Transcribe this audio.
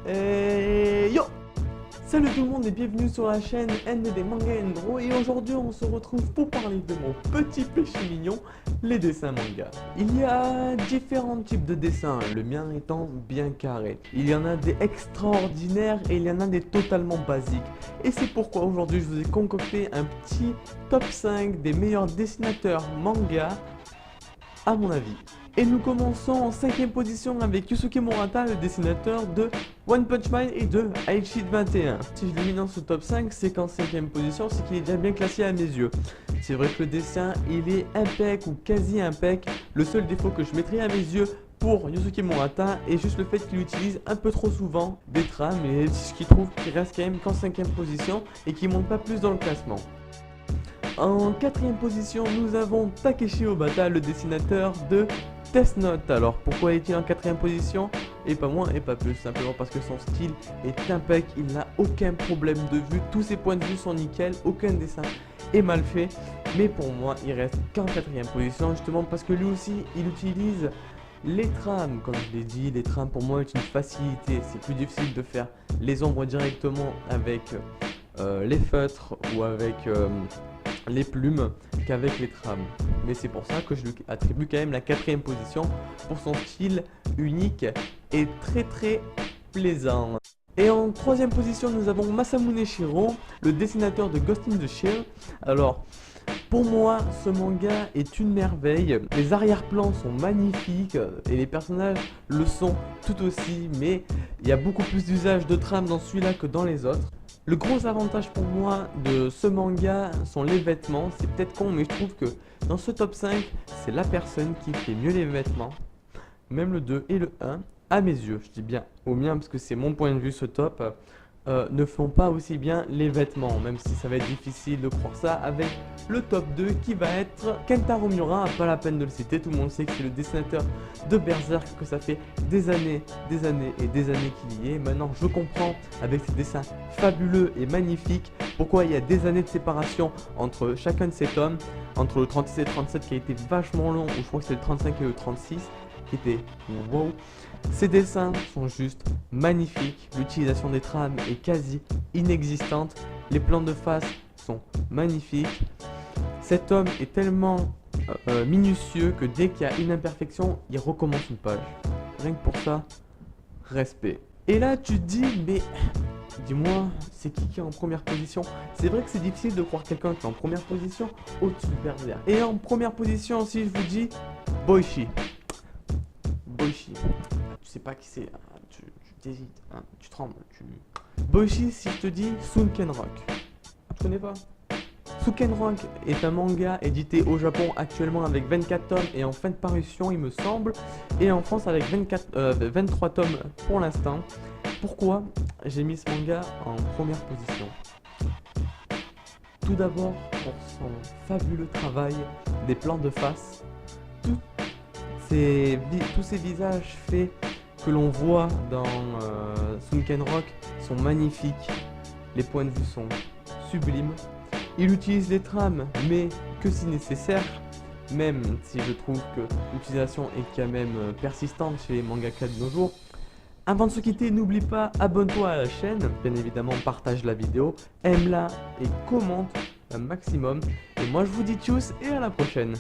Yo! Salut tout le monde et bienvenue sur la chaîne ND Manga Endro, et aujourd'hui on se retrouve pour parler de mon petit péché mignon, les dessins manga. Il y a différents types de dessins, le mien étant bien carré. Il y en a des extraordinaires et il y en a des totalement basiques. Et c'est pourquoi aujourd'hui je vous ai concocté un petit top 5 des meilleurs dessinateurs manga à mon avis. Et nous commençons en 5ème position avec Yusuke Murata, le dessinateur de One Punch Man et de Aichi 21. Si je l'ai mis dans ce top 5, c'est qu'en 5ème position, c'est qu'il est déjà bien classé à mes yeux. C'est vrai que le dessin, il est impec ou quasi impec. Le seul défaut que je mettrais à mes yeux pour Yusuke Murata est juste le fait qu'il utilise un peu trop souvent des trames, et ce qui trouve qu'il reste quand même qu'en 5ème position et qu'il monte pas plus dans le classement. En 4ème position, nous avons Takeshi Obata, le dessinateur de Death Note. Alors pourquoi est-il en 4ème position? Et pas moins et pas plus, simplement parce que son style est impec, il n'a aucun problème de vue, tous ses points de vue sont nickel, aucun dessin est mal fait. Mais pour moi, il reste qu'en 4ème position, justement parce que lui aussi, il utilise les trames. Comme je l'ai dit, les trames pour moi est une facilité, c'est plus difficile de faire les ombres directement avec les feutres ou avec les plumes qu'avec les trames. Mais c'est pour ça que je lui attribue quand même la 4ème position pour son style unique et très plaisant. Et en 3ème position, nous avons Masamune Shirow, le dessinateur de Ghost in the Shell. Alors, pour moi, ce manga est une merveille. Les arrière-plans sont magnifiques et les personnages le sont tout aussi, mais il y a beaucoup plus d'usage de trame dans celui-là que dans les autres. Le gros avantage pour moi de ce manga sont les vêtements. C'est peut-être con, mais je trouve que dans ce top 5, c'est la personne qui fait mieux les vêtements. Même le 2 et le 1, à mes yeux, je dis bien au mien parce que c'est mon point de vue, ce top, ne font pas aussi bien les vêtements. Même si ça va être difficile de croire ça avec le top 2 qui va être Kentaro Miura. Pas la peine de le citer, tout le monde sait que c'est le dessinateur de Berserk, que ça fait des années qu'il y est. Maintenant je comprends, avec ses dessins fabuleux et magnifiques, pourquoi il y a des années de séparation entre chacun de ces tomes, entre le 36 et le 37 qui a été vachement long, ou je crois que c'est le 35 et le 36 qui était wow. Ces dessins sont juste magnifiques, l'utilisation des trames est quasi inexistante, les plans de face sont magnifiques. Cet homme est tellement minutieux que dès qu'il y a une imperfection, il recommence une page. Rien que pour ça, respect. Et là tu te dis, mais dis-moi, c'est qui est en première position? C'est vrai que c'est difficile de croire quelqu'un qui est en première position au-dessus de Berserk. Et en première position, si je vous dis Boichi. Boichi, tu sais pas qui c'est, tu t'hésites, hein, tu trembles. Boichi, si je te dis Sunken Rock, tu connais pas? Sunken Rock est un manga édité au Japon actuellement avec 24 tomes et en fin de parution il me semble, et en France avec 23 tomes pour l'instant. Pourquoi j'ai mis ce manga en première position? Tout d'abord pour son fabuleux travail des plans de face. Tous ces visages faits que l'on voit dans Sunken Rock sont magnifiques. Les points de vue sont sublimes. Il utilise les trames, mais que si nécessaire, même si je trouve que l'utilisation est quand même persistante chez les mangaka de nos jours. Avant de se quitter, n'oublie pas, abonne-toi à la chaîne, bien évidemment partage la vidéo, aime-la et commente un maximum. Et moi je vous dis tchuss et à la prochaine.